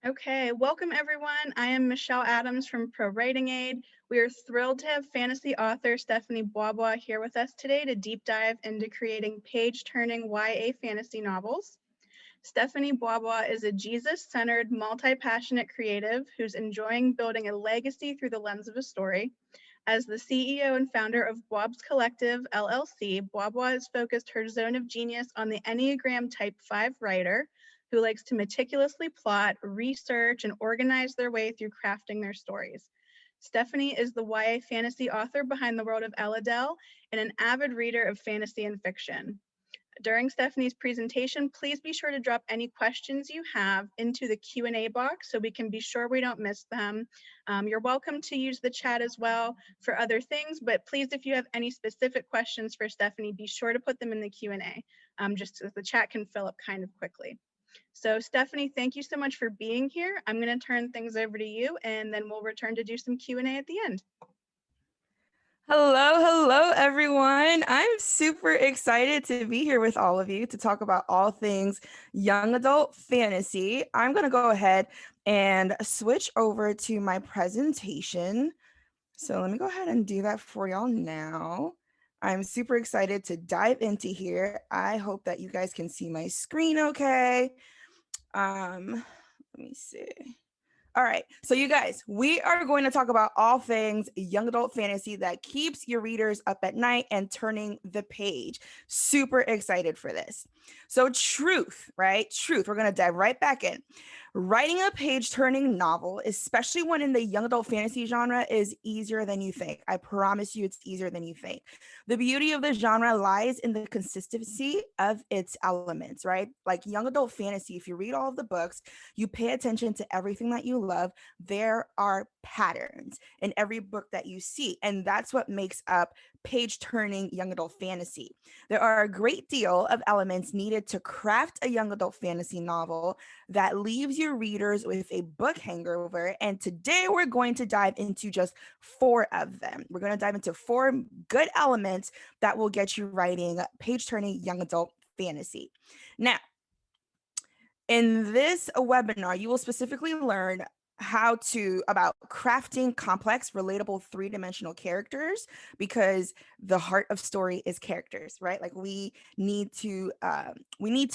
Okay, welcome everyone. I am Michelle Adams from ProWritingAid. We are thrilled to have fantasy author Stephanie BwaBwa here with us today to deep dive into creating page-turning YA fantasy novels. Stephanie BwaBwa is a Jesus-centered, multi-passionate creative who's enjoying building a legacy through the lens of a story. As the CEO and founder of BwaBwa's Collective, LLC, BwaBwa has focused her zone of genius on the Enneagram Type 5 writer who likes to meticulously plot, research, and organize their way through crafting their stories. Stephanie is the YA fantasy author behind the world of Elidel and an avid reader of fantasy and fiction. During Stephanie's presentation, please be sure to drop any questions you have into the Q&A box so we can be sure we don't miss them. You're welcome to use the chat as well for other things, but please, if you have any specific questions for Stephanie, be sure to put them in the Q&A, just so the chat can fill up kind of quickly. So Stephanie, thank you so much for being here. I'm going to turn things over to you, and then we'll return to do some Q&A at the end. Hello, everyone. I'm super excited to be here with all of you to talk about all things young adult fantasy. I'm going to go ahead and switch over to my presentation. So let me go ahead and do that for y'all now. I'm super excited to dive into here. I hope that you guys can see my screen okay. Let me see. All right, so you guys, we are going to talk about all things young adult fantasy that keeps your readers up at night and turning the page. Super excited for this. So truth, right? Truth, we're going to dive right back in. Writing a page-turning novel, especially one in the young adult fantasy genre, is easier than you think. I promise you it's easier than you think. The beauty of the genre lies in the consistency of its elements, right? Like young adult fantasy, if you read all of the books, you pay attention to everything that you love, there are patterns in every book that you see. And that's what makes up page turning young adult fantasy. There are a great deal of elements needed to craft a young adult fantasy novel that leaves your readers with a book hangover. And today we're going to dive into just 4 of them. We're going to dive into 4 good elements that will get you writing page turning young adult fantasy. Now, in this webinar, you will specifically learn about crafting complex, relatable, 3-dimensional characters, because the heart of story is characters, right? Like we need to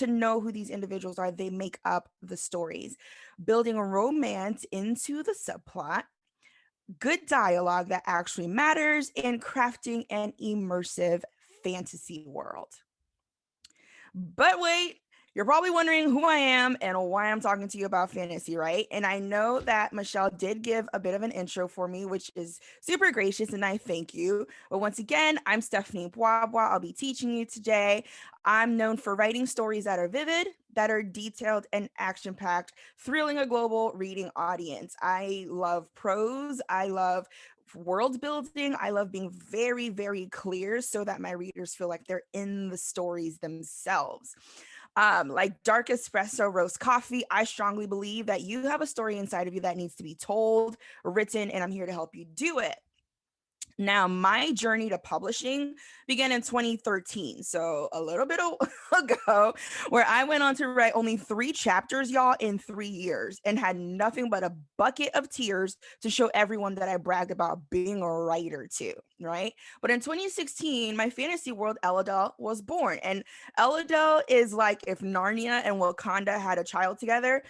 know who these individuals are. They make up the stories. Building a romance into the subplot, good dialogue that actually matters, and crafting an immersive fantasy world. But wait, you're probably wondering who I am and why I'm talking to you about fantasy, right? And I know that Michelle did give a bit of an intro for me, which is super gracious, and I thank you. But once again, I'm Stephanie BwaBwa. I'll be teaching you today. I'm known for writing stories that are vivid, that are detailed and action-packed, thrilling a global reading audience. I love prose. I love world building. I love being very, very clear so that my readers feel like they're in the stories themselves. Like dark espresso roast coffee, I strongly believe that you have a story inside of you that needs to be told, written, and I'm here to help you do it. Now, my journey to publishing began in 2013, so a little bit ago, where I went on to write only 3 chapters, y'all, in 3 years, and had nothing but a bucket of tears to show everyone that I bragged about being a writer too, right? But in 2016, my fantasy world, Elidel, was born. And Elidel is like if Narnia and Wakanda had a child together.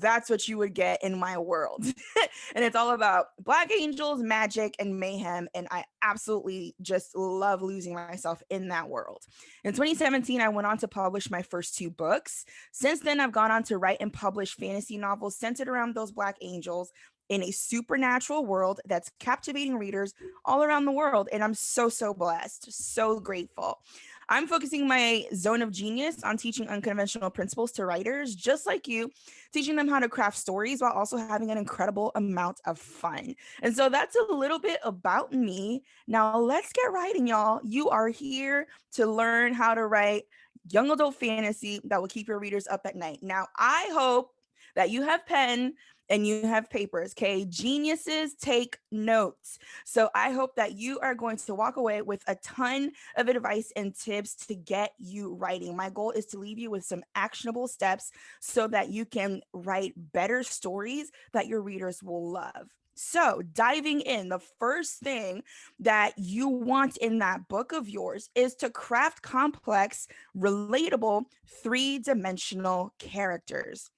That's what you would get in my world. And it's all about Black angels, magic, and mayhem. And I absolutely just love losing myself in that world. In 2017, I went on to publish my first 2 books. Since then, I've gone on to write and publish fantasy novels centered around those Black angels in a supernatural world that's captivating readers all around the world. And I'm so, so blessed, so grateful. I'm focusing my zone of genius on teaching unconventional principles to writers just like you, teaching them how to craft stories while also having an incredible amount of fun. And so that's a little bit about me. Now let's get writing, y'all. You are here to learn how to write young adult fantasy that will keep your readers up at night. Now, I hope that you have pen and you have papers, okay? Geniuses take notes. So I hope that you are going to walk away with a ton of advice and tips to get you writing. My goal is to leave you with some actionable steps so that you can write better stories that your readers will love. So, diving in, the first thing that you want in that book of yours is to craft complex, relatable, three-dimensional characters.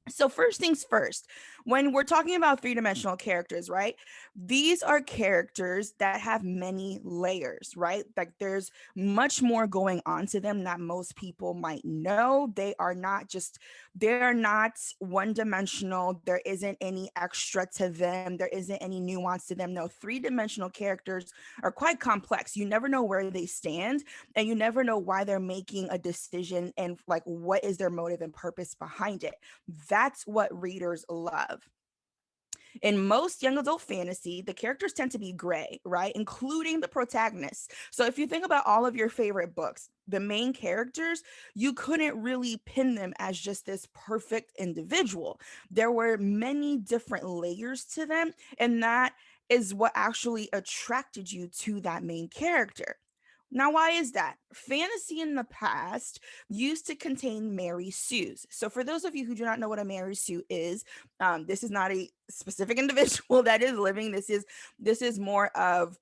So, first things first, when we're talking about three-dimensional characters, right? These are characters that have many layers, right? Like there's much more going on to them that most people might know. They are not one-dimensional. There isn't any extra to them. There isn't any nuance to them. No, three-dimensional characters are quite complex. You never know where they stand, and you never know why they're making a decision and like what is their motive and purpose behind it. That's what readers love. In most young adult fantasy, the characters tend to be gray, right? Including the protagonists. So if you think about all of your favorite books, the main characters, you couldn't really pin them as just this perfect individual. There were many different layers to them, and that is what actually attracted you to that main character. Now, why is that? Fantasy in the past used to contain Mary Sues. So, for those of you who do not know what a Mary Sue is, this is not a specific individual that is living. This is more of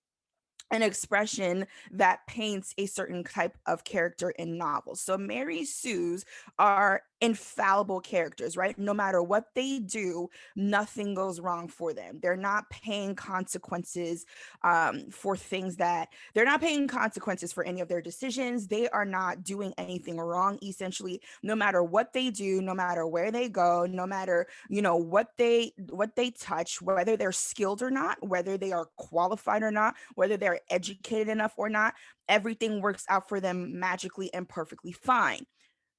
an expression that paints a certain type of character in novels. So Mary Sues are infallible characters, right? No matter what they do, nothing goes wrong for them. They're not paying consequences for things that they're not paying consequences for any of their decisions. They are not doing anything wrong. Essentially, no matter what they do, no matter where they go, no matter what they touch, whether they're skilled or not, whether they are qualified or not, whether they're educated enough or not, everything works out for them magically and perfectly fine.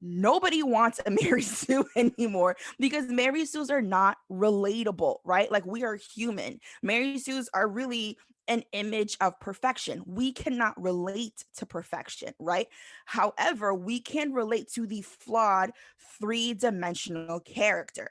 Nobody wants a Mary Sue anymore because Mary Sues are not relatable, right? Like we are human. Mary Sues are really an image of perfection. We cannot relate to perfection, right? However, we can relate to the flawed three-dimensional character.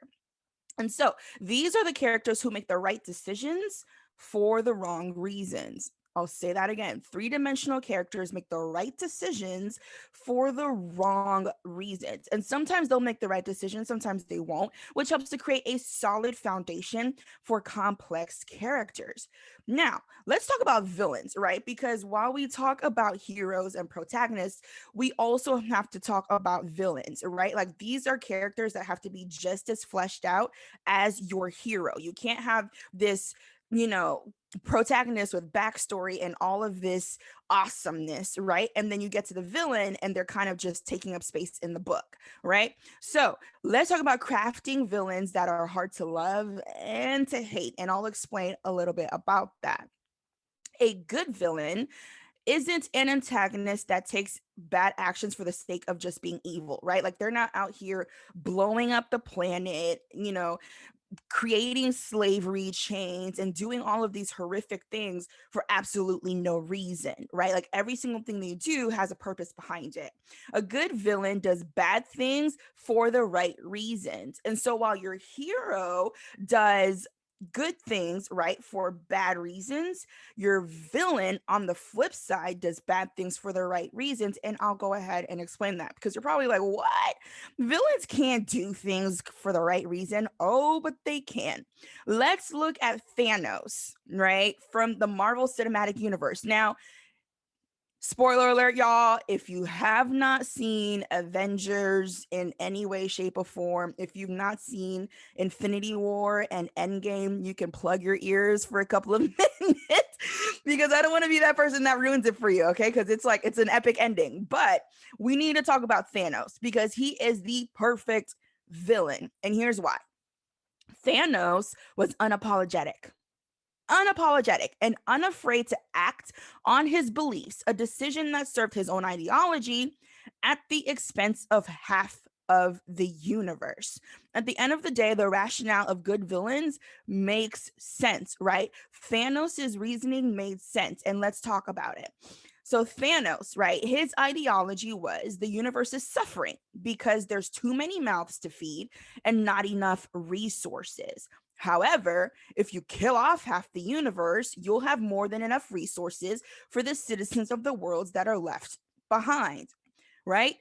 And so these are the characters who make the right decisions for the wrong reasons. I'll say that again. Three-dimensional characters make the right decisions for the wrong reasons. And sometimes they'll make the right decision, sometimes they won't, which helps to create a solid foundation for complex characters. Now, let's talk about villains, right? Because while we talk about heroes and protagonists, we also have to talk about villains, right? Like these are characters that have to be just as fleshed out as your hero. You can't have this, you know, protagonist with backstory and all of this awesomeness, right? And then you get to the villain and they're kind of just taking up space in the book, right? So let's talk about crafting villains that are hard to love and to hate. And I'll explain a little bit about that. A good villain isn't an antagonist that takes bad actions for the sake of just being evil, right? Like they're not out here blowing up the planet, creating slavery chains and doing all of these horrific things for absolutely no reason, right? Like every single thing they do has a purpose behind it. A good villain does bad things for the right reasons. And so while your hero does good things, right, for bad reasons, your villain on the flip side does bad things for the right reasons. And I'll go ahead and explain that because you're probably like, what? Villains can't do things for the right reason. Oh, but they can. Let's look at Thanos, right, from the Marvel Cinematic Universe. Now, spoiler alert, y'all. If you have not seen Avengers in any way, shape, or form, if you've not seen Infinity War and Endgame, you can plug your ears for a couple of minutes because I don't want to be that person that ruins it for you, okay? Because it's an epic ending. But we need to talk about Thanos because he is the perfect villain. And here's why. Thanos was unapologetic and unafraid to act on his beliefs, a decision that served his own ideology at the expense of half of the universe. At the end of the day, the rationale of good villains makes sense, right? Thanos's reasoning made sense, and let's talk about it. So Thanos, right? His ideology was the universe is suffering because there's too many mouths to feed and not enough resources. However, if you kill off half the universe, you'll have more than enough resources for the citizens of the worlds that are left behind, right?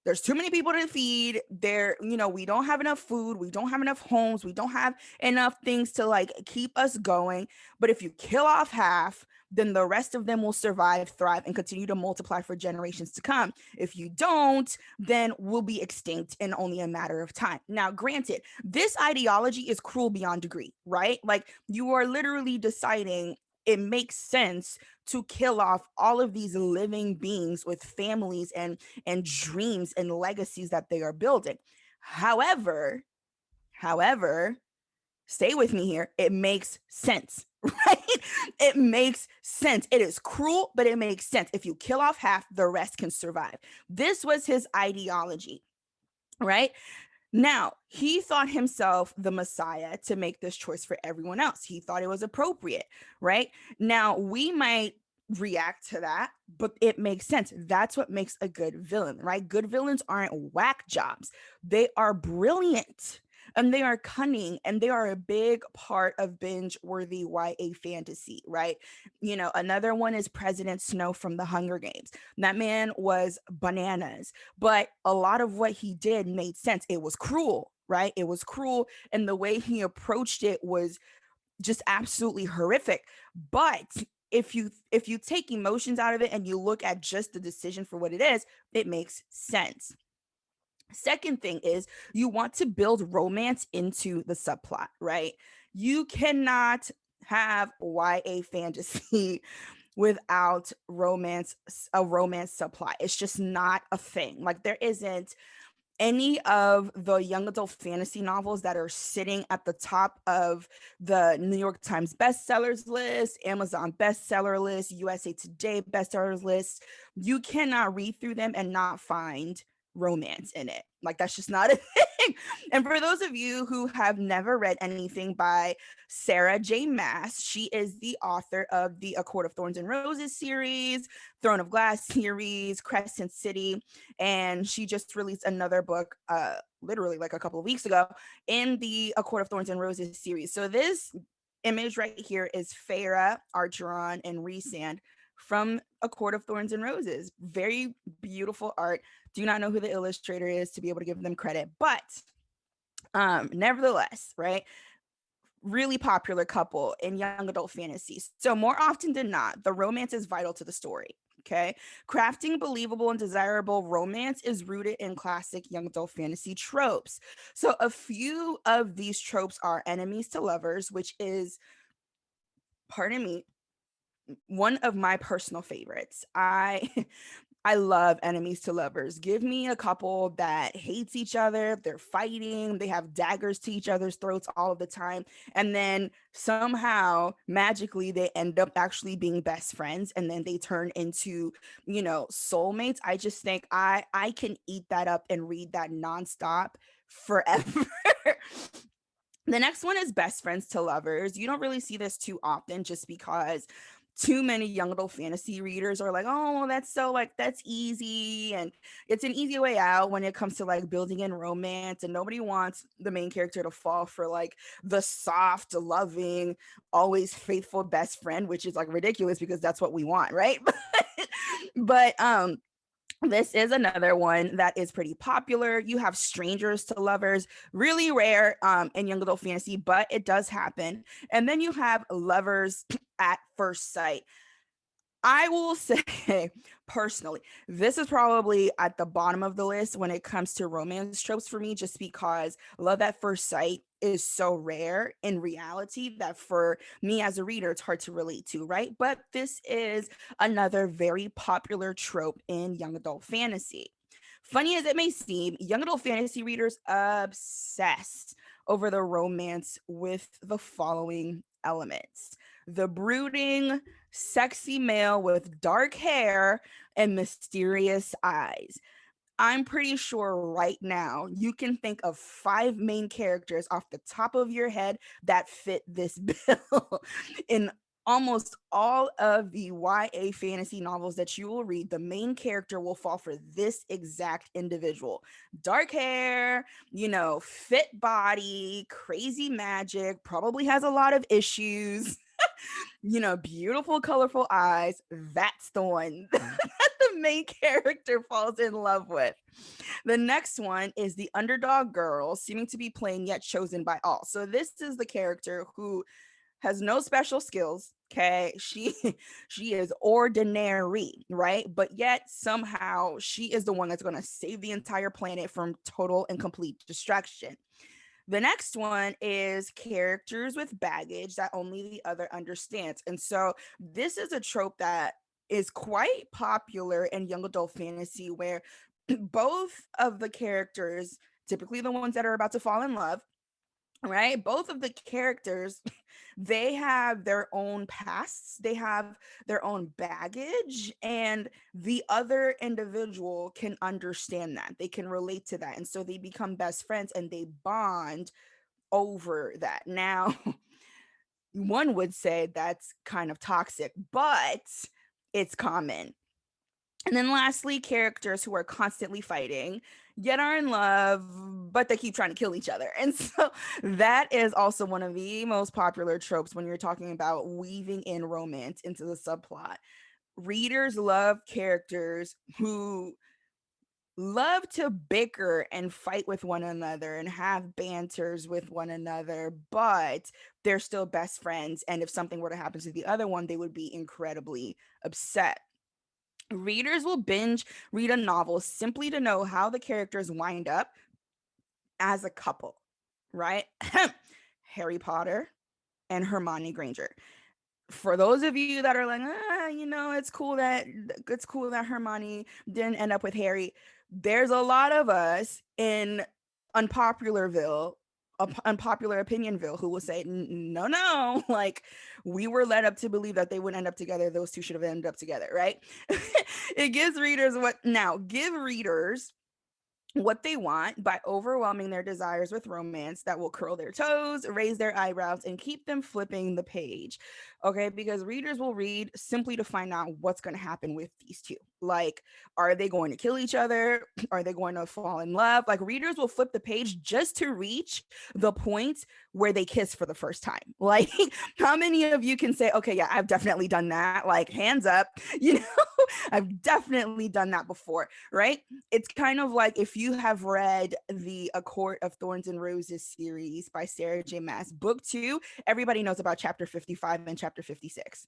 There's too many people to feed. We don't have enough food. We don't have enough homes. We don't have enough things to like keep us going. But if you kill off half, then the rest of them will survive, thrive, and continue to multiply for generations to come. If you don't, then we'll be extinct in only a matter of time. Now, granted, this ideology is cruel beyond degree, right? Like you are literally deciding it makes sense to kill off all of these living beings with families and dreams and legacies that they are building. However, stay with me here, it makes sense, right? It makes sense. It is cruel, but it makes sense. If you kill off half, the rest can survive. This was his ideology, right? Now, he thought himself the Messiah to make this choice for everyone else. He thought it was appropriate, right? Now, we might react to that, but it makes sense. That's what makes a good villain, right? Good villains aren't whack jobs, they are brilliant. And they are cunning, and they are a big part of binge-worthy YA fantasy, right? Another one is President Snow from the Hunger Games. That man was bananas, but a lot of what he did made sense. It was cruel, right? It was cruel, and the way he approached it was just absolutely horrific. But if you take emotions out of it and you look at just the decision for what it is, it makes sense. Second thing is you want to build romance into the subplot, right? You cannot have YA fantasy without a romance subplot. It's just not a thing. Like there isn't any of the young adult fantasy novels that are sitting at the top of the New York Times bestsellers list, Amazon bestseller list, USA Today bestsellers list. You cannot read through them and not find romance in it. Like that's just not a thing. And for those of you who have never read anything by Sarah J. Maas, she is the author of the A Court of Thorns and Roses series, Throne of Glass series, Crescent City, and she just released another book literally like a couple of weeks ago in the A Court of Thorns and Roses series. So this image right here is Feyre, Archeron, and Rhysand from A Court of Thorns and Roses. Very beautiful art. Do not know who the illustrator is to be able to give them credit, but nevertheless, right? Really popular couple in young adult fantasies. So more often than not, the romance is vital to the story. Okay. Crafting believable and desirable romance is rooted in classic young adult fantasy tropes. So a few of these tropes are enemies to lovers, which is, pardon me, one of my personal favorites. I love enemies to lovers. Give me a couple that hates each other, they're fighting, they have daggers to each other's throats all of the time, and then somehow magically they end up actually being best friends, and then they turn into, soulmates. I just think I can eat that up and read that nonstop forever. The next one is best friends to lovers. You don't really see this too often just because too many young adult fantasy readers are like, oh, that's easy. And it's an easy way out when it comes to like building in romance. And nobody wants the main character to fall for like the soft, loving, always faithful best friend, which is like ridiculous because that's what we want, right? but this is another one that is pretty popular. You have strangers to lovers, really rare in young adult fantasy, but it does happen. And then you have lovers at first sight. I will say personally, this is probably at the bottom of the list when it comes to romance tropes for me, just because love at first sight is so rare in reality that for me as a reader, it's hard to relate to, right? But this is another very popular trope in young adult fantasy. Funny as it may seem, young adult fantasy readers obsess over the romance with the following elements: the brooding, sexy male with dark hair and mysterious eyes. I'm pretty sure right now you can think of 5 main characters off the top of your head that fit this bill in almost all of the YA fantasy novels that you will read, the main character will fall for this exact individual. Dark hair, fit body, crazy magic, probably has a lot of issues, beautiful, colorful eyes. That's the one that the main character falls in love with. The next one is the underdog girl, seeming to be plain yet chosen by all. So this is the character who has no special skills. Okay, she is ordinary, right? But yet somehow she is the one that's going to save the entire planet from total and complete destruction. The next one is characters with baggage that only the other understands. And so this is a trope that is quite popular in young adult fantasy where both of the characters, typically the ones that are about to fall in love, right? Both of the characters, they have their own pasts, they have their own baggage, and the other individual can understand that. They can relate to that. And so they become best friends and they bond over that. Now, one would say that's kind of toxic, but it's common. And then lastly, characters who are constantly fighting, yet are in love, but they keep trying to kill each other. And so that is also one of the most popular tropes when you're talking about weaving in romance into the subplot. Readers love characters who love to bicker and fight with one another and have banters with one another, but they're still best friends. And if something were to happen to the other one, they would be incredibly upset. Readers will binge read a novel simply to know how the characters wind up as a couple, right? Harry Potter and Hermione Granger. For those of you that are like, it's cool that Hermione didn't end up with Harry. There's a lot of us in unpopularville, unpopular opinionville, who will say, no, like we were led up to believe that they would end up together. Those two should have ended up together, right? It gives readers give readers what they want by overwhelming their desires with romance that will curl their toes, raise their eyebrows, and keep them flipping the page. Okay, because readers will read simply to find out what's going to happen with these two. Like, are they going to kill each other? Are they going to fall in love? Like, readers will flip the page just to reach the point where they kiss for the first time. Like, how many of you can say, okay, yeah, I've definitely done that? Like, hands up, I've definitely done that before, right? It's kind of like if you have read the A Court of Thorns and Roses series by Sarah J. Maas, book 2, everybody knows about chapter 55 and chapter 56.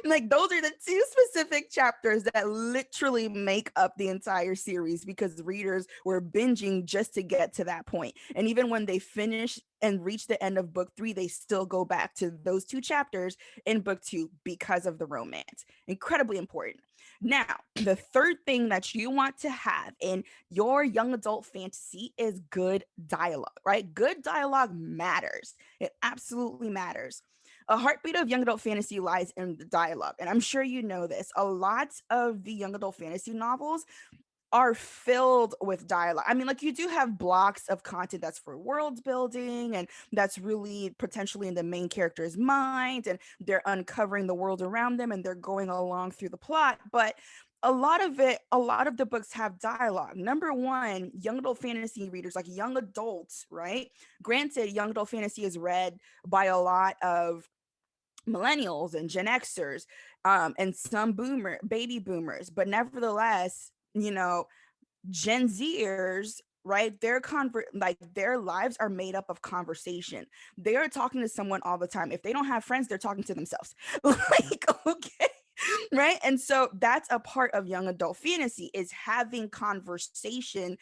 Like those are the two specific chapters that literally make up the entire series because readers were binging just to get to that point. And even when they finish and reach the end of book 3, they still go back to those 2 chapters in book 2 because of the romance. Incredibly important. Now, the third thing that you want to have in your young adult fantasy is good dialogue, right? Good dialogue matters. It absolutely matters. A heartbeat of young adult fantasy lies in the dialogue. And I'm sure you know this. A lot of the young adult fantasy novels are filled with dialogue. I mean, like you do have blocks of content that's for world building and that's really potentially in the main character's mind and they're uncovering the world around them and they're going along through the plot. But a lot of the books have dialogue. Number one, young adult fantasy readers, like young adults, right? Granted, young adult fantasy is read by a lot of millennials and Gen Xers, and some baby boomers, but nevertheless, Gen Zers, right? Their lives are made up of conversation. They are talking to someone all the time. If they don't have friends, they're talking to themselves. Like, okay. Right. And so that's a part of young adult fantasy is having conversation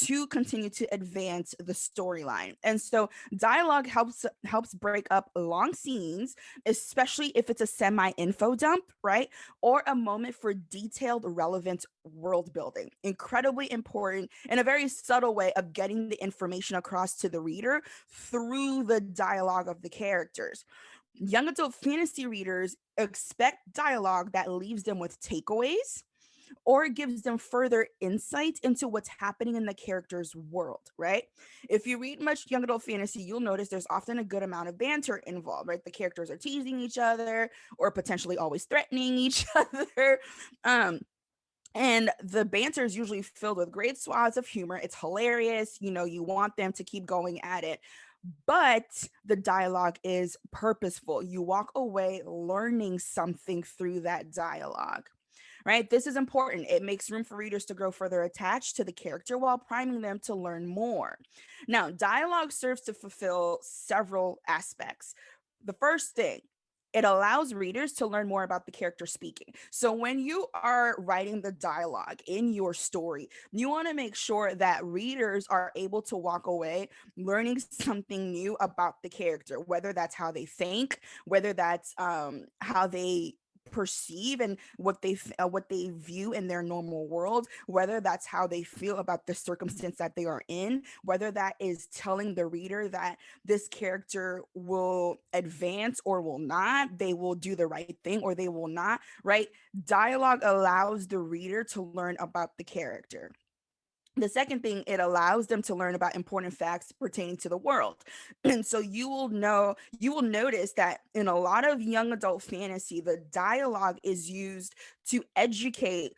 to continue to advance the storyline. And so dialogue helps break up long scenes, especially if it's a semi-info dump, right? Or a moment for detailed, relevant world building. Incredibly important in a very subtle way of getting the information across to the reader through the dialogue of the characters. Young adult fantasy readers expect dialogue that leaves them with takeaways, or it gives them further insight into what's happening in the character's world, right? If you read much young adult fantasy, you'll notice there's often a good amount of banter involved, right? The characters are teasing each other or potentially always threatening each other. Um, and the banter is usually filled with great swaths of humor. It's hilarious. You want them to keep going at it. But the dialogue is purposeful. You walk away learning something through that dialogue, right? This is important. It makes room for readers to grow further attached to the character while priming them to learn more. Now, dialogue serves to fulfill several aspects. The first thing, it allows readers to learn more about the character speaking. So when you are writing the dialogue in your story, you want to make sure that readers are able to walk away learning something new about the character, whether that's how they think, whether that's how they perceive and what they view in their normal world, whether that's how they feel about the circumstance that they are in, whether that is telling the reader that this character will advance or will not, they will do the right thing or they will not, right? Dialogue allows the reader to learn about the character. The second thing, it allows them to learn about important facts pertaining to the world. And so you will notice that in a lot of young adult fantasy, the dialogue is used to educate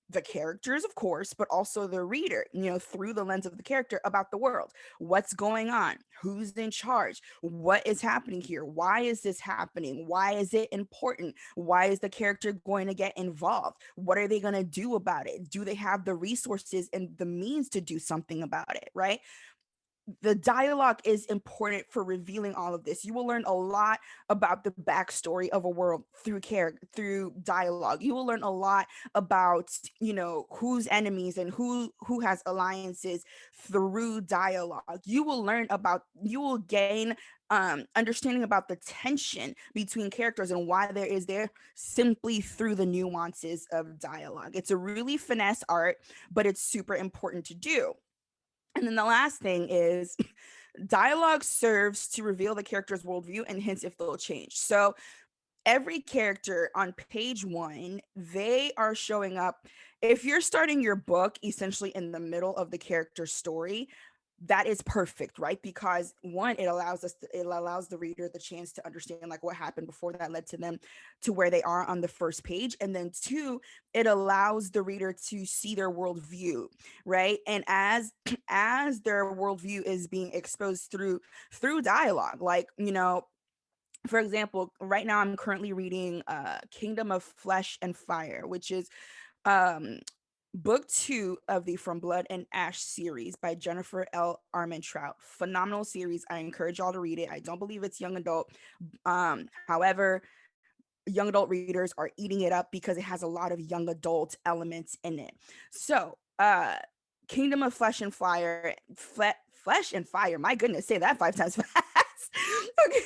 the characters, of course, but also the reader, through the lens of the character about the world. What's going on? Who's in charge? What is happening here? Why is this happening? Why is it important? Why is the character going to get involved? What are they going to do about it? Do they have the resources and the means to do something about it, right? The dialogue is important for revealing all of this. You will learn a lot about the backstory of a world through dialogue. You will learn a lot about, who's enemies and who has alliances through dialogue. You will gain understanding about the tension between characters and why there is there simply through the nuances of dialogue. It's a really finesse art, but it's super important to do. And then the last thing is dialogue serves to reveal the character's worldview and hints if they'll change. So every character on page 1, they are showing up. If you're starting your book essentially in the middle of the character's story, that is perfect, right? Because one, it allows the reader the chance to understand like what happened before that led to them to where they are on the first page. And then two, it allows the reader to see their worldview, right? And as their worldview is being exposed through dialogue, like, for example, right now I'm currently reading Kingdom of Flesh and Fire, which is um book 2 of the From Blood and Ash series by Jennifer L. Armentrout. Phenomenal series. I encourage y'all to read it. I don't believe it's young adult. However, young adult readers are eating it up because it has a lot of young adult elements in it. So, Kingdom of Flesh and Fire, Flesh and Fire. My goodness, say that 5 times fast. Okay.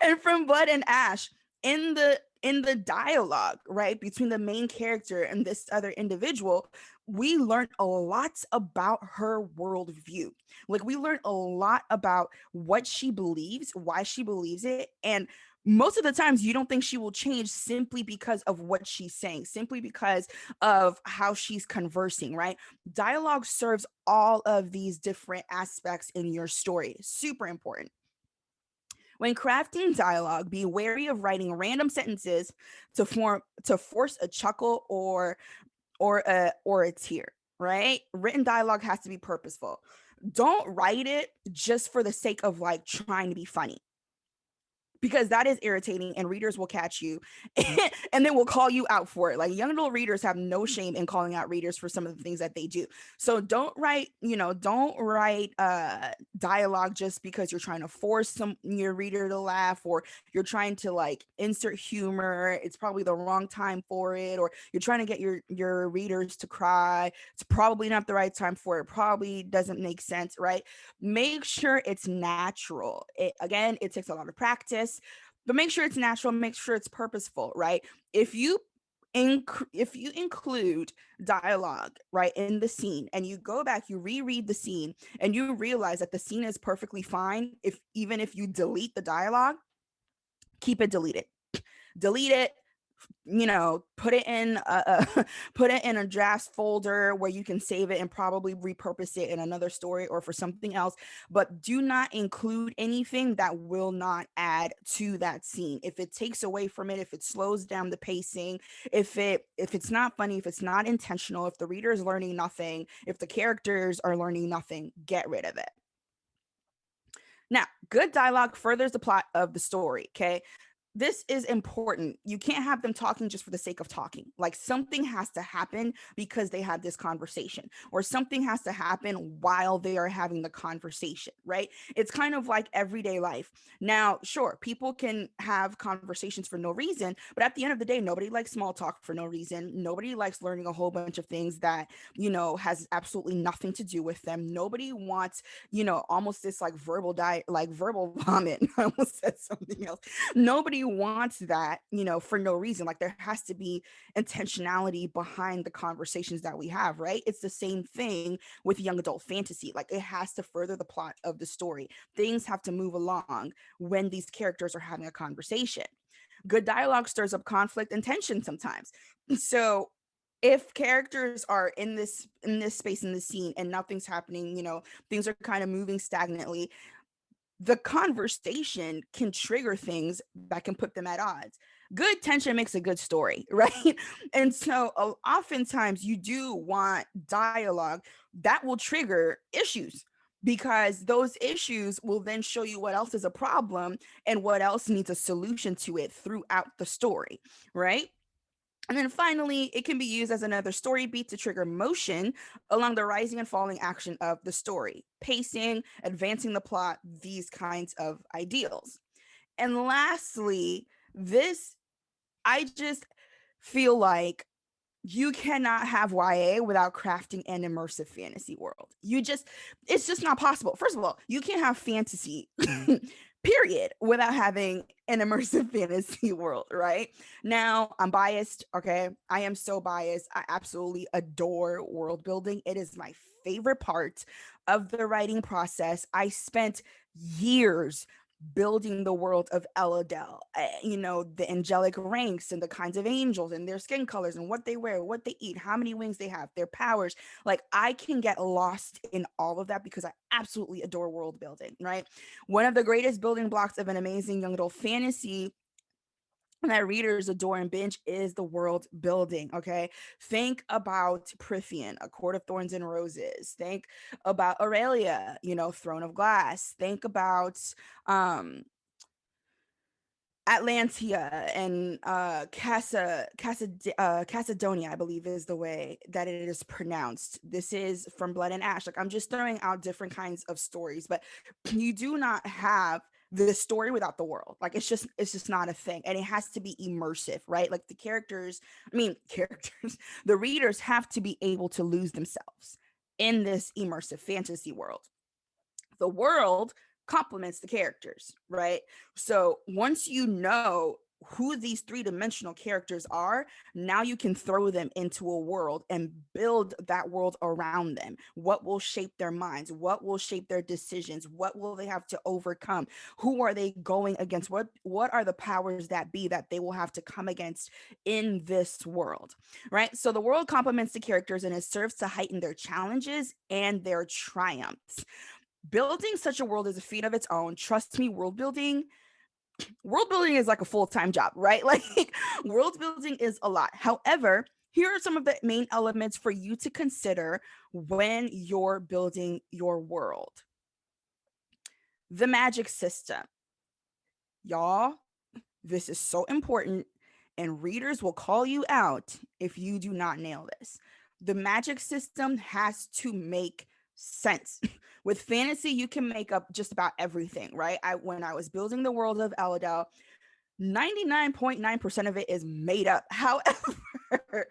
And From Blood and Ash, in the dialogue, right, between the main character and this other individual, we learn a lot about her worldview. Like, we learn a lot about what she believes, why she believes it, and most of the times you don't think she will change simply because of what she's saying, simply because of how she's conversing, right? Dialogue serves all of these different aspects in your story. Super important. When crafting dialogue, be wary of writing random sentences to force a chuckle or a tear, right? Written dialogue has to be purposeful. Don't write it just for the sake of like trying to be funny, because that is irritating and readers will catch you and then will call you out for it. Like, young adult readers have no shame in calling out readers for some of the things that they do. So don't write dialogue just because you're trying to force your reader to laugh, or you're trying to like insert humor. It's probably the wrong time for it, or you're trying to get your readers to cry. It's probably not the right time for it. Probably doesn't make sense, right? Make sure it's natural. It takes a lot of practice, but make sure it's natural, make sure it's purposeful, right? If you include dialogue, right, in the scene, and you go back, you reread the scene, and you realize that the scene is perfectly fine, even if you delete the dialogue, keep it deleted. Delete it, put it in put it in a drafts folder where you can save it and probably repurpose it in another story or for something else, but do not include anything that will not add to that scene. If it takes away from it, if it slows down the pacing, if it's not funny, if it's not intentional, if the reader is learning nothing, if the characters are learning nothing, get rid of it. Now, good dialogue furthers the plot of the story, okay? This is important. You can't have them talking just for the sake of talking. Like something has to happen because they had this conversation, or something has to happen while they are having the conversation, right? It's kind of like everyday life. Now, sure, people can have conversations for no reason, but at the end of the day, nobody likes small talk for no reason. Nobody likes learning a whole bunch of things that, has absolutely nothing to do with them. Nobody wants, almost this like verbal diet, like verbal vomit. I almost said something else. Nobody wants that, for no reason. Like there has to be intentionality behind the conversations that we have, right? It's the same thing with young adult fantasy. Like it has to further the plot of the story. Things have to move along when these characters are having a conversation. Good dialogue stirs up conflict and tension sometimes. So if characters are in this space, in this scene, and nothing's happening, things are kind of moving stagnantly, the conversation can trigger things that can put them at odds. Good tension makes a good story, right? And so oftentimes you do want dialogue that will trigger issues, because those issues will then show you what else is a problem and what else needs a solution to it throughout the story, right? And then finally, it can be used as another story beat to trigger motion along the rising and falling action of the story, pacing, advancing the plot, these kinds of ideals. And lastly, I just feel like you cannot have YA without crafting an immersive fantasy world. It's just not possible. First of all, you can't have fantasy, period, without having an immersive fantasy world, right? Now, I'm biased, okay? I am so biased. I absolutely adore world building. It is my favorite part of the writing process. I spent years building the world of Eladel, the angelic ranks and the kinds of angels and their skin colors and what they wear, what they eat, how many wings they have, their powers. Like I can get lost in all of that because I absolutely adore world building, right? One of the greatest building blocks of an amazing young adult fantasy that readers adore and binge is the world building. Okay. Think about Prithian, A Court of Thorns and Roses. Think about Aurelia, Throne of Glass. Think about Atlantia and Casadonia, I believe is the way that it is pronounced. This is from Blood and Ash. Like I'm just throwing out different kinds of stories, but you do not have the story without the world. Like it's just not a thing, and it has to be immersive, right? Like the readers have to be able to lose themselves in this immersive fantasy world. The world complements the characters, right? So once you know who these three-dimensional characters are, now you can throw them into a world and build that world around them. What will shape their minds? What will shape their decisions? What will they have to overcome? Who are they going against? What are the powers that be that they will have to come against in this world, right? So the world complements the characters and it serves to heighten their challenges and their triumphs. Building such a world is a feat of its own. Trust me, world building is like a full-time job, right? Like world building is a lot. However, here are some of the main elements for you to consider when you're building your world. The magic system. Y'all, this is so important, and readers will call you out if you do not nail this. The magic system has to make sense. With fantasy, you can make up just about everything, right? When I was building the world of Eladel, 99.9% of it is made up. However,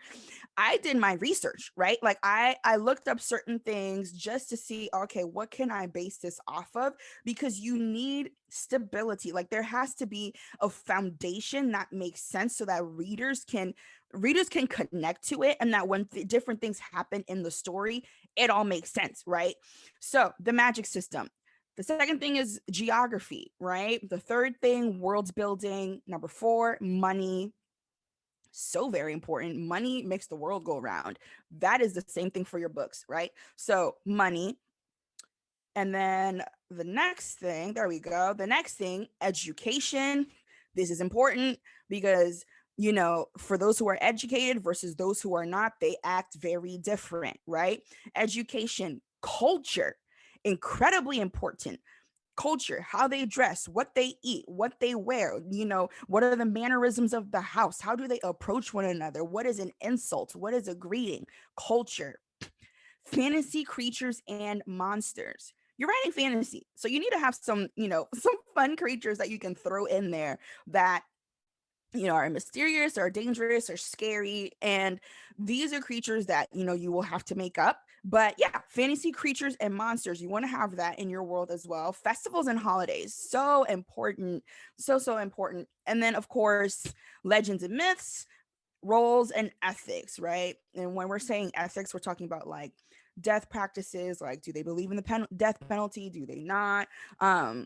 I did my research, right? Like I looked up certain things just to see, okay, what can I base this off of? Because you need stability. Like there has to be a foundation that makes sense so that readers can connect to it, and that when different things happen in the story, it all makes sense, right? So the magic system. The second thing is geography, right? The third thing, world building. Number 4, money. so very important. Money makes the world go round. That is the same thing for your books, right? So money. And then the next thing, there we go. The next thing, education. This is important because, you know, for those who are educated versus those who are not, they act very different, right? Education, culture, incredibly important. Culture, how they dress, what they eat, what they wear, you know, what are the mannerisms of the house? How do they approach one another? What is an insult? What is a greeting? Culture. Fantasy creatures and monsters. You're writing fantasy, so you need to have some, you know, some fun creatures that you can throw in there that, you know, are mysterious or dangerous or scary. And these are creatures that, you know, you will have to make up. But yeah, fantasy creatures and monsters, you want to have that in your world as well. Festivals and holidays, so important. So important. And then of course, legends and myths, roles and ethics, right? And when we're saying ethics, we're talking about like death practices, like do they believe in the death penalty, do they not, and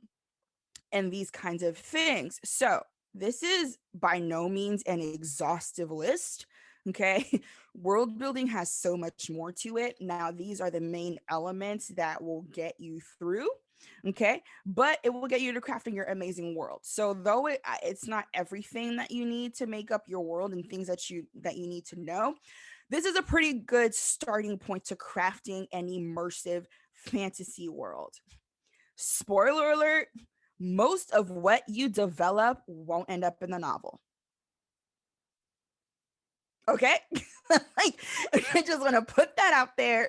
these kinds of things. So this is by no means an exhaustive list. Okay. World building has so much more to it. Now, these are the main elements that will get you through. Okay. But it will get you to crafting your amazing world. So though it's not everything that you need to make up your world and things that you need to know, this is a pretty good starting point to crafting an immersive fantasy world. Spoiler alert, most of what you develop won't end up in the novel. Okay. Like, I just want to put that out there.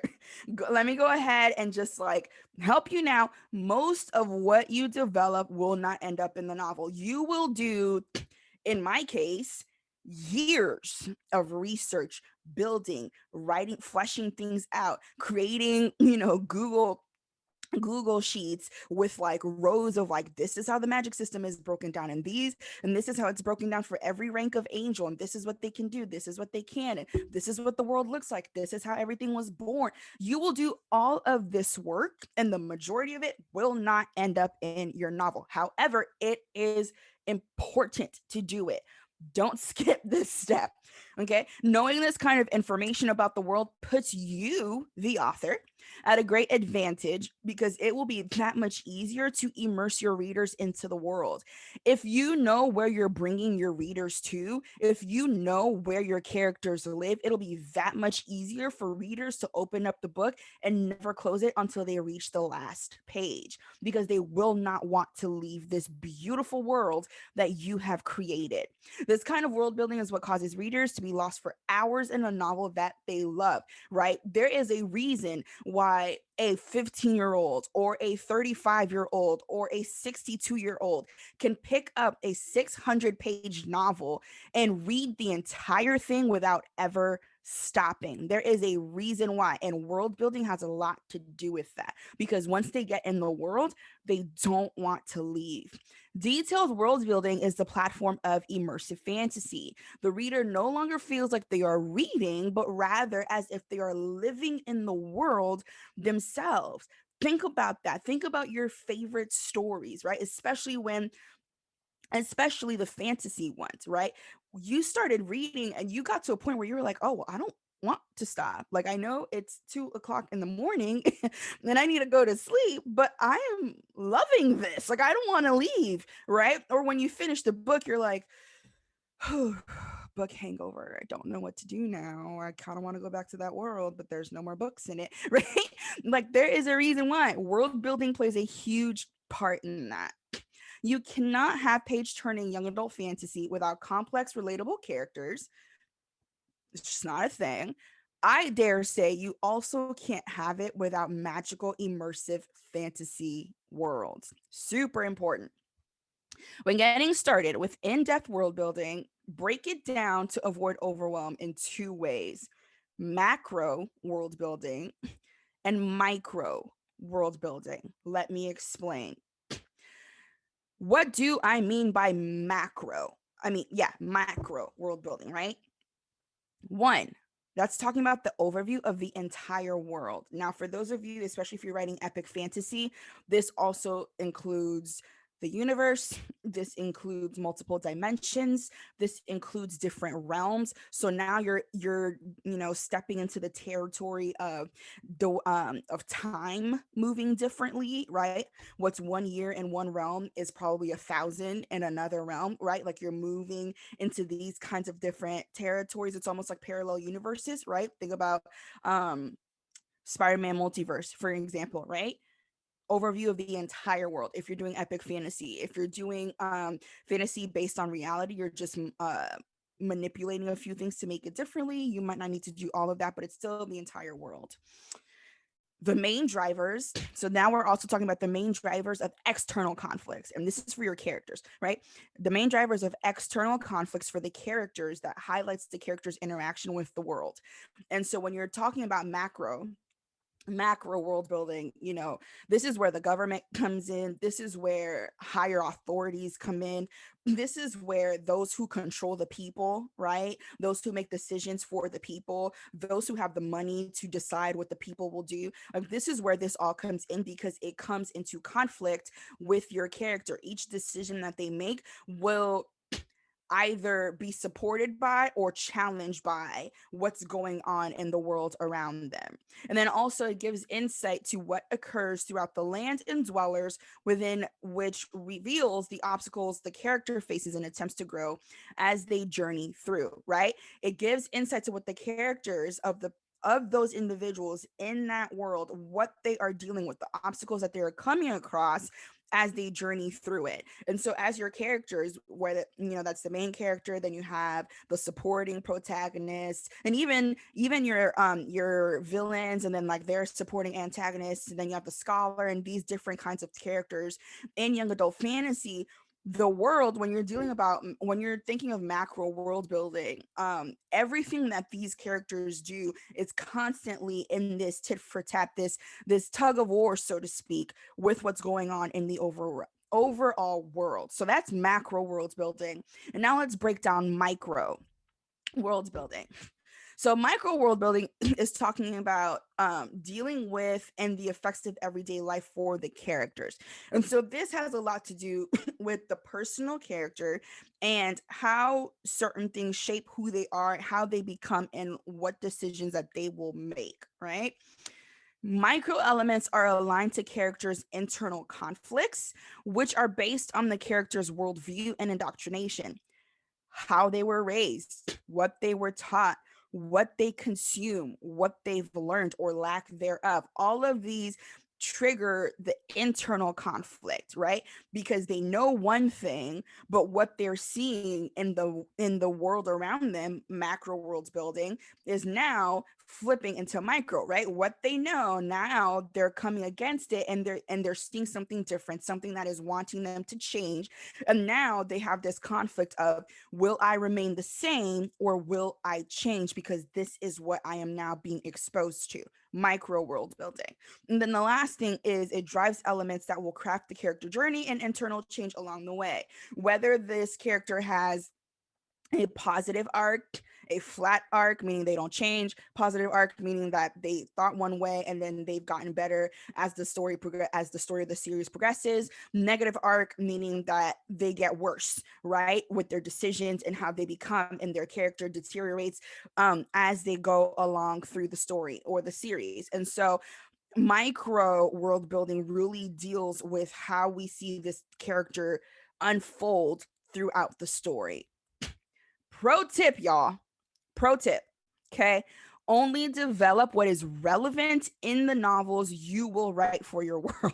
Let me go ahead and just like help you now. Most of what you develop will not end up in the novel. You will do, in my case, years of research, building, writing, fleshing things out, creating, you know, Google Sheets with like rows of like, this is how the magic system is broken down, and this is how it's broken down for every rank of angel, and this is what they can do, this is what they can, and this is what the world looks like, this is how everything was born. You will do all of this work, and the majority of it will not end up in your novel. However, it is important to do it. Don't skip this step. Okay. Knowing this kind of information about the world puts you, the author, at a great advantage because it will be that much easier to immerse your readers into the world. If you know where you're bringing your readers to, if you know where your characters live, it'll be that much easier for readers to open up the book and never close it until they reach the last page, because they will not want to leave this beautiful world that you have created. This kind of world building is what causes readers to be lost for hours in a novel that they love, right? There is a reason why a 15-year-old or a 35-year-old or a 62-year-old can pick up a 600-page novel and read the entire thing without ever stopping. There is a reason why, and world building has a lot to do with that, because once they get in the world, they don't want to leave. Detailed world building is the platform of immersive fantasy. The reader no longer feels like they are reading, but rather as if they are living in the world themselves. Think about that. Think about your favorite stories, right? Especially the fantasy ones, right? You started reading and you got to a point where you were like, oh, well, I don't want to stop. Like, I know it's 2 o'clock in the morning and I need to go to sleep, but I am loving this. Like, I don't want to leave, right? Or when you finish the book, you're like, book hangover. I don't know what to do now. I kind of want to go back to that world, but there's no more books in it, right? Like, there is a reason why world building plays a huge part in that. You cannot have page turning young adult fantasy without complex, relatable characters. It's just not a thing. I dare say you also can't have it without magical, immersive fantasy worlds. Super important. When getting started with in depth world building, break it down to avoid overwhelm in two ways: macro world building and micro world building. Let me explain. What do I mean by macro? Macro world building, right? One, that's talking about the overview of the entire world. Now, for those of you, especially if you're writing epic fantasy, this also includes the universe. This includes multiple dimensions. This includes different realms. So now you're stepping into the territory of time moving differently, right? What's 1 year in one realm is probably 1,000 in another realm, right? Like you're moving into these kinds of different territories. It's almost like parallel universes, right? Think about Spider-Man multiverse, for example, right? Overview of the entire world. If you're doing epic fantasy, if you're doing fantasy based on reality, you're just manipulating a few things to make it differently. You might not need to do all of that, but it's still the entire world. The main drivers, so now we're also talking about the main drivers of external conflicts, and this is for your characters, right? The main drivers of external conflicts for the characters that highlights the character's interaction with the world. And so when you're talking about macro world building, this is where the government comes in. This is where higher authorities come in. This is where those who control the people, right? Those who make decisions for the people, those who have the money to decide what the people will do. Like, this is where this all comes in, because it comes into conflict with your character. Each decision that they make will either be supported by or challenged by what's going on in the world around them. And then also it gives insight to what occurs throughout the land and dwellers within, which reveals the obstacles the character faces and attempts to grow as they journey through, right? It gives insight to what the characters of those individuals in that world, what they are dealing with, the obstacles that they're coming across as they journey through it. And so as your characters, where that's the main character, then you have the supporting protagonists, and even your villains, and then like their supporting antagonists, and then you have the scholar, and these different kinds of characters in young adult fantasy. The world, when you're thinking of macro world building, everything that these characters do is constantly in this tit for tat, this tug of war, so to speak, with what's going on in the overall world. So that's macro world building. And now let's break down micro world building. So micro world building is talking about dealing with and the effects of everyday life for the characters. And so this has a lot to do with the personal character and how certain things shape who they are, how they become, and what decisions that they will make, right? Micro elements are aligned to characters' internal conflicts, which are based on the character's worldview and indoctrination, how they were raised, what they were taught, what they consume, what they've learned or lack thereof. All of these trigger the internal conflict, right? Because they know one thing, but what they're seeing in the world around them, macro worlds building, is now flipping into micro, right? What they know now, they're coming against it, and they're seeing something different, something that is wanting them to change. And now they have this conflict of, will I remain the same or will I change, because this is what I am now being exposed to. Micro world building. And then the last thing is it drives elements that will craft the character journey and internal change along the way. Whether this character has a positive arc, a flat arc, meaning they don't change, positive arc, meaning that they thought one way and then they've gotten better as the story of the series progresses, negative arc, meaning that they get worse, right, with their decisions and how they become, and their character deteriorates as they go along through the story or the series. And so micro world building really deals with how we see this character unfold throughout the story. Pro tip, y'all. Pro tip. Okay. Only develop what is relevant in the novels you will write for your world.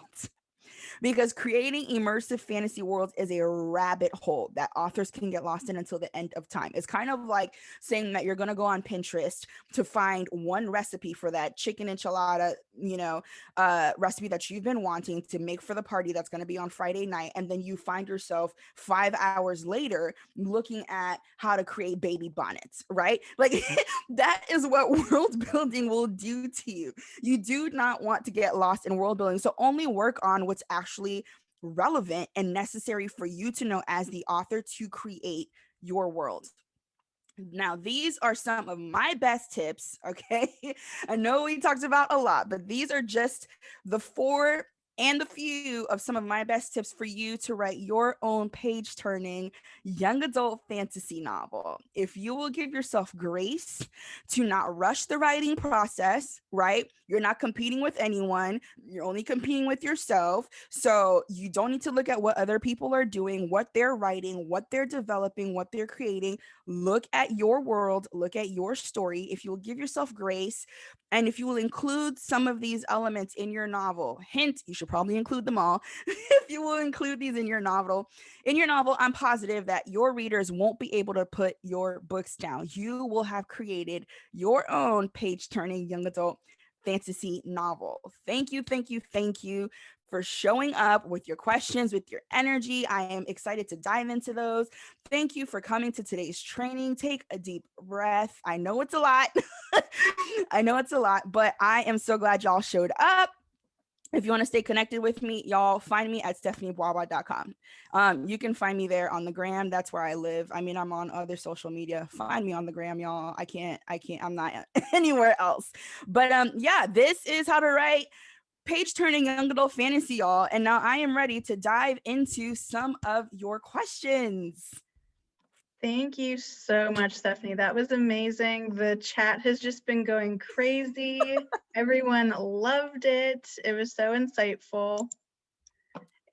Because creating immersive fantasy worlds is a rabbit hole that authors can get lost in until the end of time. It's kind of like saying that you're going to go on Pinterest to find one recipe for that chicken enchilada, recipe that you've been wanting to make for the party that's going to be on Friday night. And then you find yourself 5 hours later looking at how to create baby bonnets, right? Like that is what world building will do to you. You do not want to get lost in world building. So only work on what's actually relevant and necessary for you to know as the author to create your world. Now, these are some of my best tips, okay? I know we talked about a lot, but these are just the 4 and a few of some of my best tips for you to write your own page turning young adult fantasy novel. If you will give yourself grace to not rush the writing process, right? You're not competing with anyone, you're only competing with yourself. So you don't need to look at what other people are doing, what they're writing, what they're developing, what they're creating. Look at your world, look at your story. If you will give yourself grace, and if you will include some of these elements in your novel, hint, you should probably include them all. If you will include these in your novel, I'm positive that your readers won't be able to put your books down. You will have created your own page turning young adult fantasy novel. Thank you, thank you, thank you for showing up with your questions, with your energy. I am excited to dive into those. Thank you for coming to today's training. Take a deep breath. I know it's a lot. I know it's a lot, but I am so glad y'all showed up. If you want to stay connected with me, y'all find me at stephaniebwaBwa.com. You can find me there on the gram. That's where I live. I mean, I'm on other social media. Find me on the gram, y'all. I'm not anywhere else. But yeah, this is how to write page turning young adult fantasy, y'all. And now I am ready to dive into some of your questions. Thank you so much, Stephanie. That was amazing. The chat has just been going crazy. Everyone loved it. It was so insightful.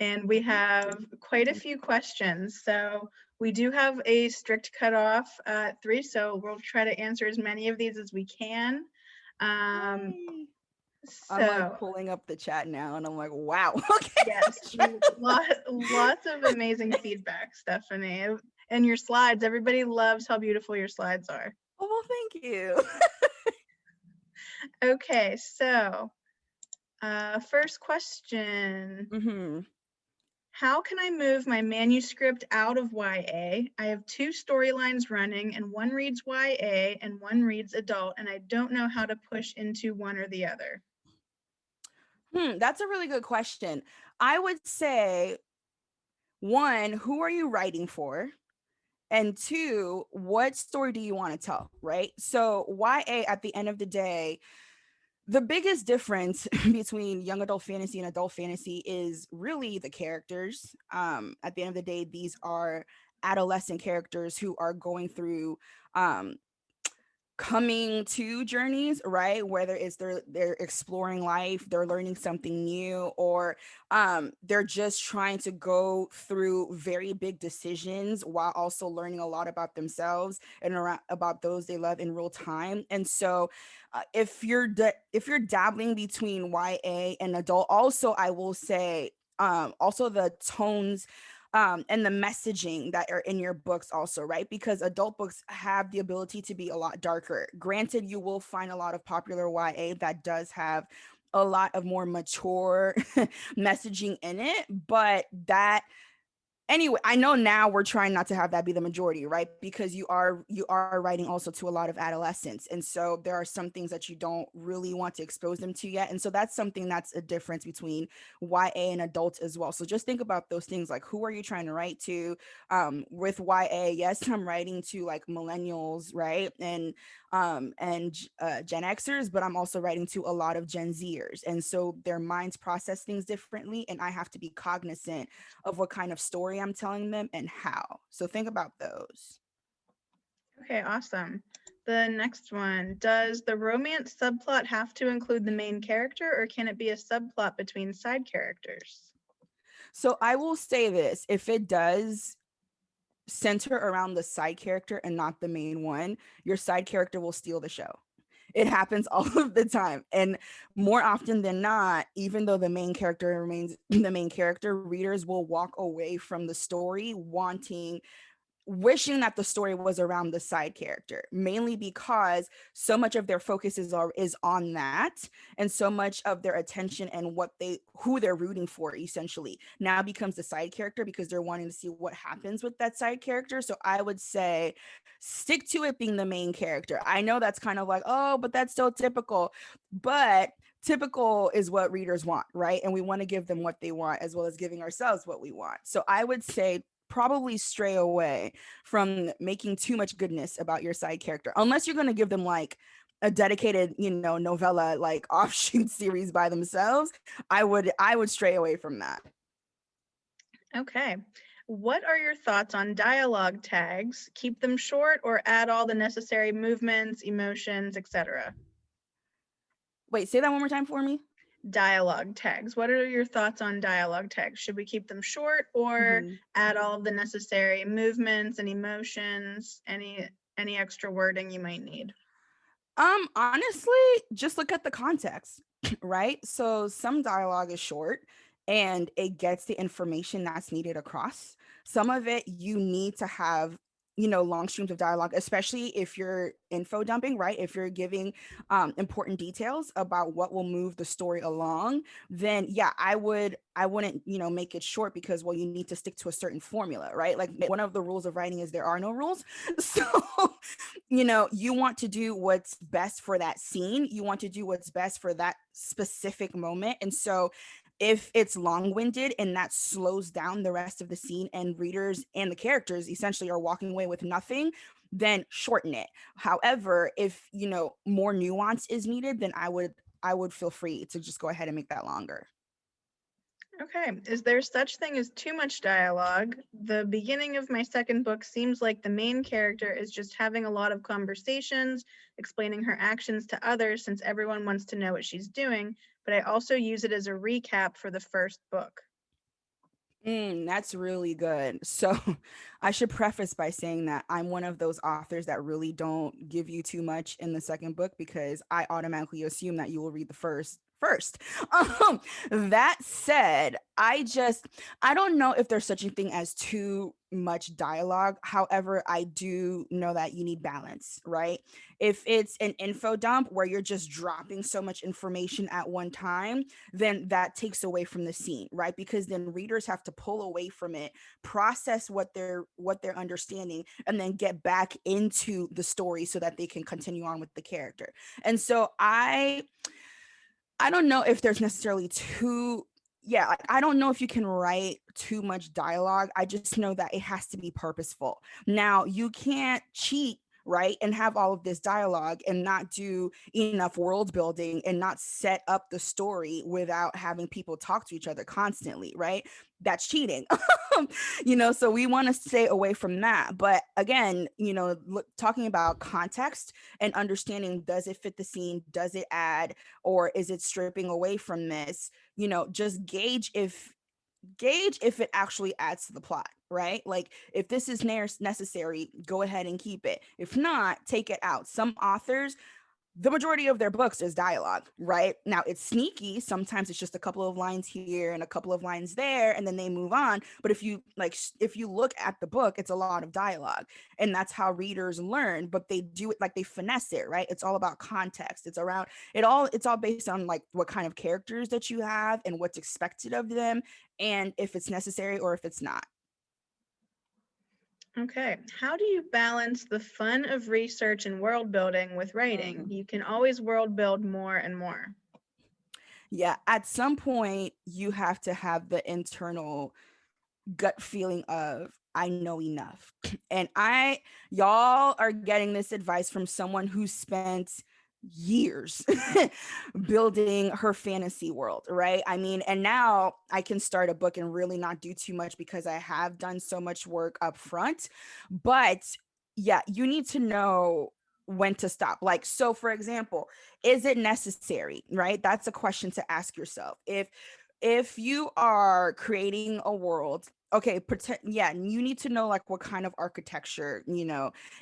And we have quite a few questions. So we do have a strict cutoff at 3, so we'll try to answer as many of these as we can. I'm like pulling up the chat now and I'm like, wow. Okay. Yes, lots of amazing feedback, Stephanie. And your slides, everybody loves how beautiful your slides are. Oh, well, thank you. Okay, so first question. Mm-hmm. How can I move my manuscript out of YA? I have 2 storylines running, and one reads YA and one reads adult, and I don't know how to push into one or the other. That's a really good question. I would say, 1, who are you writing for? And 2, what story do you want to tell, right? So YA, at the end of the day, the biggest difference between young adult fantasy and adult fantasy is really the characters. At the end of the day, these are adolescent characters who are going through coming to journeys, right? Whether it's they're exploring life, they're learning something new, or they're just trying to go through very big decisions while also learning a lot about themselves and about those they love in real time. And so if you're dabbling between YA and adult, also I will say also the tones and the messaging that are in your books also, right? Because adult books have the ability to be a lot darker. Granted, you will find a lot of popular YA that does have a lot of more mature messaging in it, but that anyway, I know now we're trying not to have that be the majority, right? Because you are writing also to a lot of adolescents, and so there are some things that you don't really want to expose them to yet, and so that's something that's a difference between YA and adults as well. So just think about those things, like who are you trying to write to? With YA, yes, I'm writing to like millennials, right, and Gen Xers, but I'm also writing to a lot of Gen Zers, and so their minds process things differently, and I have to be cognizant of what kind of story I'm telling them and how. So think about those. Okay, awesome. The next one, does the romance subplot have to include the main character, or can it be a subplot between side characters? So I will say this, if it does center around the side character and not the main one, your side character will steal the show. It happens all of the time. And more often than not, even though the main character remains the main character, readers will walk away from the story wishing that the story was around the side character, mainly because so much of their focus is on that, and so much of their attention and who they're rooting for essentially now becomes the side character, because they're wanting to see what happens with that side character. So I would say stick to it being the main character. I know that's kind of like, oh, but that's so typical, but typical is what readers want, right? And we want to give them what they want as well as giving ourselves what we want. So I would say probably stray away from making too much goodness about your side character, unless you're going to give them like a dedicated, novella like offshoot series by themselves, I would stray away from that. Okay. What are your thoughts on dialogue tags? Keep them short or add all the necessary movements, emotions, etc.? Wait, say that one more time for me. Dialogue tags. What are your thoughts on dialogue tags? Should we keep them short or add all of the necessary movements and emotions, any extra wording you might need? Honestly, just look at the context, right? So some dialogue is short and it gets the information that's needed across. Some of it you need to have, long streams of dialogue, especially if you're info dumping, right? If you're giving important details about what will move the story along, then yeah, I wouldn't, make it short because, well, you need to stick to a certain formula, right? Like one of the rules of writing is there are no rules. So you want to do what's best for that scene. You want to do what's best for that specific moment. And so if it's long-winded and that slows down the rest of the scene and readers and the characters essentially are walking away with nothing, then shorten it. However, if, more nuance is needed, then I would feel free to just go ahead and make that longer. Okay. Is there such thing as too much dialogue? The beginning of my second book seems like the main character is just having a lot of conversations, explaining her actions to others since everyone wants to know what she's doing, but I also use it as a recap for the first book. That's really good. So I should preface by saying that I'm one of those authors that really don't give you too much in the second book because I automatically assume that you will read the first. That said, I don't know if there's such a thing as too much dialogue. However, I do know that you need balance, right? If it's an info dump where you're just dropping so much information at one time, then that takes away from the scene, right? Because then readers have to pull away from it, process what they're understanding, and then get back into the story so that they can continue on with the character. And so I don't know if there's necessarily too yeah, like, I don't know if you can write too much dialogue. I just know that it has to be purposeful. Now, you can't cheat, right? And have all of this dialogue and not do enough world building and not set up the story without having people talk to each other constantly, right? That's cheating. So we want to stay away from that. But again, talking about context and understanding, does it fit the scene? Does it add, or is it stripping away from this? Just gauge if it actually adds to the plot, right? Like if this is necessary, go ahead and keep it. If not, take it out. Some authors, the majority of their books is dialogue, right? Now it's sneaky. Sometimes it's just a couple of lines here and a couple of lines there, and then they move on. But if you look at the book, it's a lot of dialogue, and that's how readers learn. But they do it like they finesse it, right? It's all about context. It's around it all. It's all based on like what kind of characters that you have and what's expected of them, and if it's necessary or if it's not. Okay. How do you balance the fun of research and world building with writing? You can always world build more and more. Yeah, at some point you have to have the internal gut feeling of I know enough. And y'all are getting this advice from someone who spent years building her fantasy world, right? I mean, and now I can start a book and really not do too much because I have done so much work up front. But yeah, you need to know when to stop. Like, so for example, is it necessary, right? That's a question to ask yourself. If you are creating a world, okay, you need to know like what kind of architecture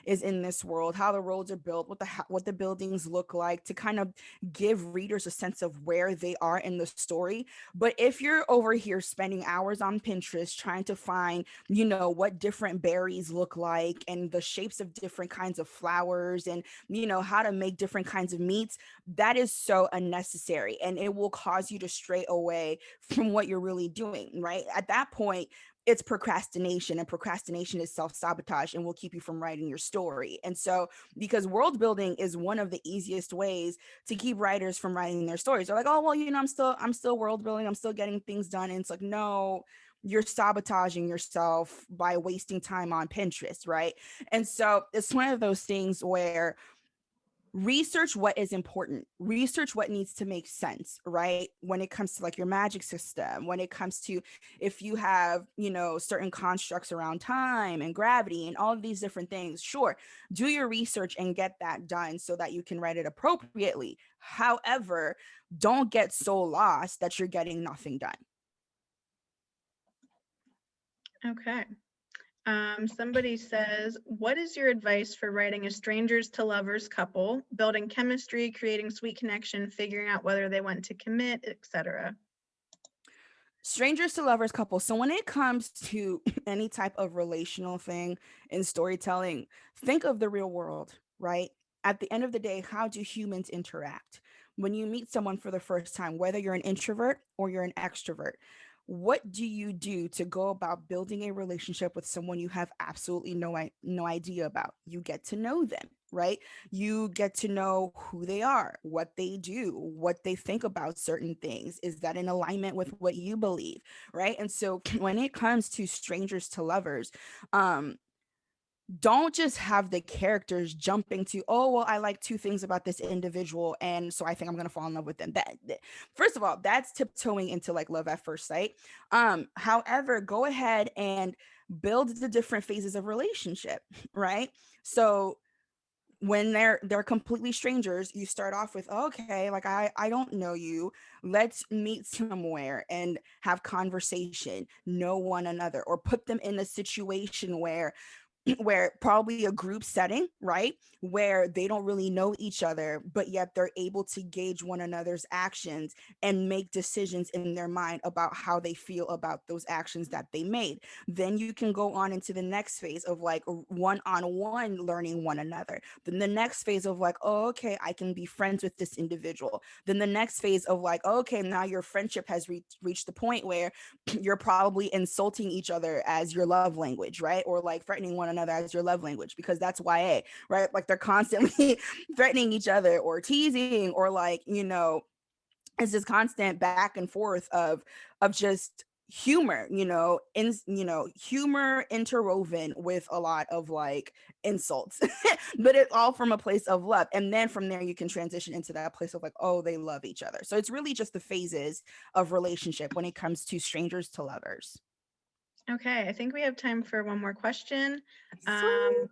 is in this world, how the roads are built, what the buildings look like, to kind of give readers a sense of where they are in the story. But if you're over here spending hours on Pinterest trying to find what different berries look like and the shapes of different kinds of flowers and how to make different kinds of meats, that is so unnecessary, and it will cause you to stray away from what you're really doing, right? At that point, it's procrastination, and procrastination is self-sabotage and will keep you from writing your story. And so, because world building is one of the easiest ways to keep writers from writing their stories. They're like, oh, well, I'm still world building, I'm still getting things done. And it's like, no, you're sabotaging yourself by wasting time on Pinterest, right? And so it's one of those things where research what is important, research what needs to make sense, right? When it comes to like your magic system, when it comes to if you have, certain constructs around time and gravity and all of these different things, sure, do your research and get that done so that you can write it appropriately. However, don't get so lost that you're getting nothing done. Okay. Somebody says, what is your advice for writing a strangers to lovers couple, building chemistry, creating sweet connection, figuring out whether they want to commit, etc.? Strangers to lovers couple. So when it comes to any type of relational thing in storytelling, think of the real world, right? At the end of the day, how do humans interact? When you meet someone for the first time, whether you're an introvert or you're an extrovert, what do you do to go about building a relationship with someone you have absolutely no idea about? You get to know them, right? You get to know who they are, what they do, what they think about certain things. Is that in alignment with what you believe, right? And so when it comes to strangers to lovers, um don't just have the characters jumping to, oh well, I like two things about this individual and so I think I'm going to fall in love with them. First of all, that's tiptoeing into like love at first sight. However, go ahead and build the different phases of relationship, right? So when they're completely strangers, you start off with, okay, like I don't know you, let's meet somewhere and have conversation, know one another, or put them in a situation where probably a group setting, right? Where they don't really know each other, but yet they're able to gauge one another's actions and make decisions in their mind about how they feel about those actions that they made. Then you can go on into the next phase of like one-on-one learning one another. Then the next phase of like, oh, okay, I can be friends with this individual. Then the next phase of like, okay, now your friendship has reached the point where you're probably insulting each other as your love language, right? Or like threatening one another as your love language, because that's YA, right? Like they're constantly threatening each other or teasing, or like, it's this constant back and forth of just humor, humor interwoven with a lot of like insults, but it's all from a place of love. And then from there you can transition into that place of like, oh, they love each other. So it's really just the phases of relationship when it comes to strangers to lovers. Okay, I think we have time for one more question. Sweet.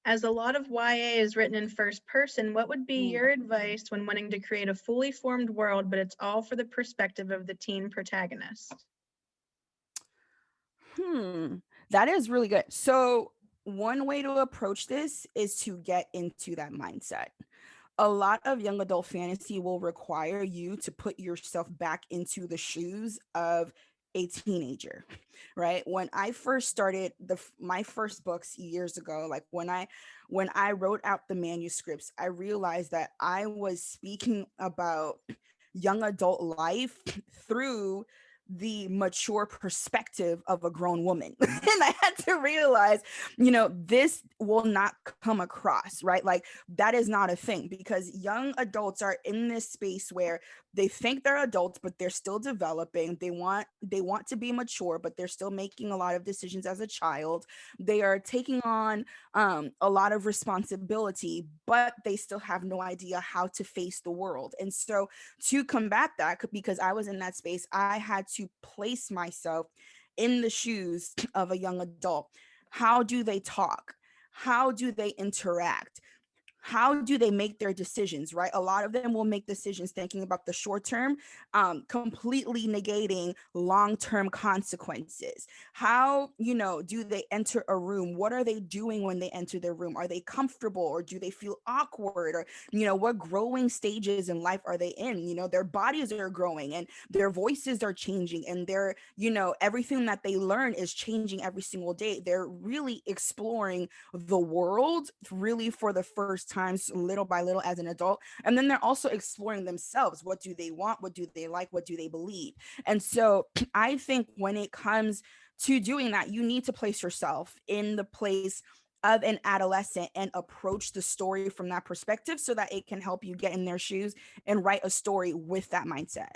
As a lot of YA is written in first person, what would be Mm. your advice when wanting to create a fully formed world, but it's all for the perspective of the teen protagonist? That is really good. So one way to approach this is to get into that mindset. A lot of young adult fantasy will require you to put yourself back into the shoes of a teenager, right? When I first started my first books years ago, like when I wrote out the manuscripts, I realized that I was speaking about young adult life through the mature perspective of a grown woman. And I had to realize, this will not come across, right? Like that is not a thing, because young adults are in this space where they think they're adults, but they're still developing. They want to be mature, but they're still making a lot of decisions as a child. They are taking on a lot of responsibility, but they still have no idea how to face the world. And so to combat that, because I was in that space, I had to place myself in the shoes of a young adult. How do they talk? How do they interact? How do they make their decisions, right? A lot of them will make decisions thinking about the short term, completely negating long-term consequences. How, do they enter a room? What are they doing when they enter their room? Are they comfortable, or do they feel awkward? Or, what growing stages in life are they in? Their bodies are growing and their voices are changing, and everything that they learn is changing every single day. They're really exploring the world really for the first times, little by little, as an adult. And then they're also exploring themselves. What do they want? What do they like? What do they believe? And so I think when it comes to doing that, you need to place yourself in the place of an adolescent and approach the story from that perspective so that it can help you get in their shoes and write a story with that mindset.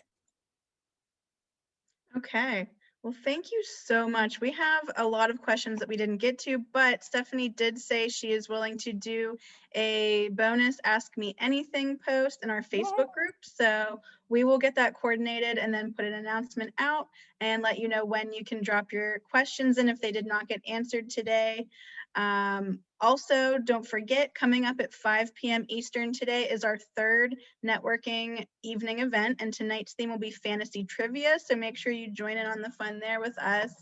Okay. Well, thank you so much. We have a lot of questions that we didn't get to, but Stephanie did say she is willing to do a bonus Ask Me Anything post in our Facebook group. So we will get that coordinated and then put an announcement out and let you know when you can drop your questions in if they did not get answered today. Also, don't forget, coming up at 5 p.m. Eastern today is our third networking evening event, and tonight's theme will be fantasy trivia. So make sure you join in on the fun there with us.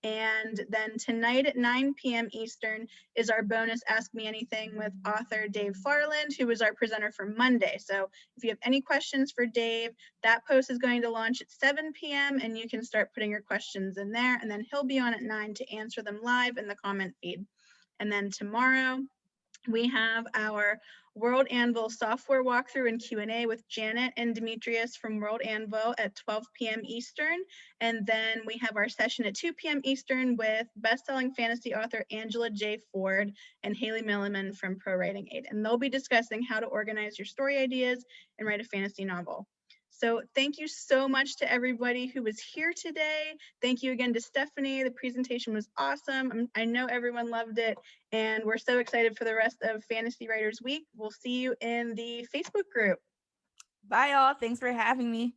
And then tonight at 9 p.m. Eastern is our bonus Ask Me Anything with author Dave Farland, who is our presenter for Monday. So if you have any questions for Dave, that post is going to launch at 7 p.m. and you can start putting your questions in there. And then he'll be on at 9 to answer them live in the comment feed. And then tomorrow, we have our World Anvil software walkthrough and Q&A with Janet and Demetrius from World Anvil at 12 p.m. Eastern. And then we have our session at 2 p.m. Eastern with best-selling fantasy author Angela J. Ford and Haley Milliman from ProWritingAid. And they'll be discussing how to organize your story ideas and write a fantasy novel. So thank you so much to everybody who was here today. Thank you again to Stephanie. The presentation was awesome. I know everyone loved it. And we're so excited for the rest of Fantasy Writers Week. We'll see you in the Facebook group. Bye, y'all. Thanks for having me.